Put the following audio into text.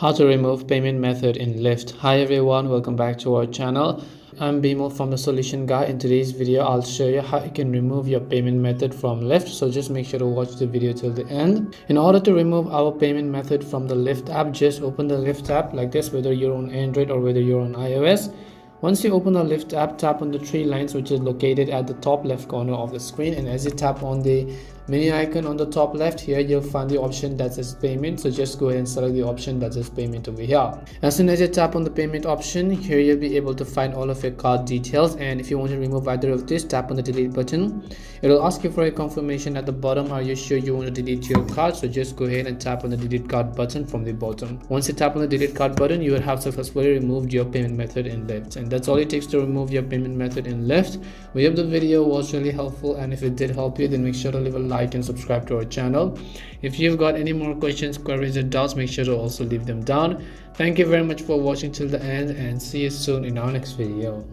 How to remove payment method in Lyft. Hi everyone, welcome back to our channel. I'm Bimal from the Solution Guy. In today's video I'll show you how you can remove your payment method from Lyft, so just make sure to watch the video till the end. In order to remove our payment method from the Lyft app, just open the Lyft app like this, whether you're on Android or whether you're on iOS. Once you open the Lyft app, tap on the three lines which is located at the top left corner of the screen, and as you tap on the menu icon on the top left, here you'll find the option that says payment, so just go ahead and select the option that says payment over here. As soon as you tap on the payment option, here you'll be able to find all of your card details, and if you want to remove either of this, tap on the delete button. It'll ask you for a confirmation at the bottom. Are you sure you want to delete your card? So just go ahead and tap on the delete card button from the bottom. Once you tap on the delete card button, you will have successfully removed your payment method in Lyft, and that's all it takes to remove your payment method in Lyft. We hope the video was really helpful, and if it did help you, then make sure to leave a like and subscribe to our channel. If you've got any more questions, queries or doubts, make sure to also leave them down. Thank you very much for watching till the end, and see you soon in our next video.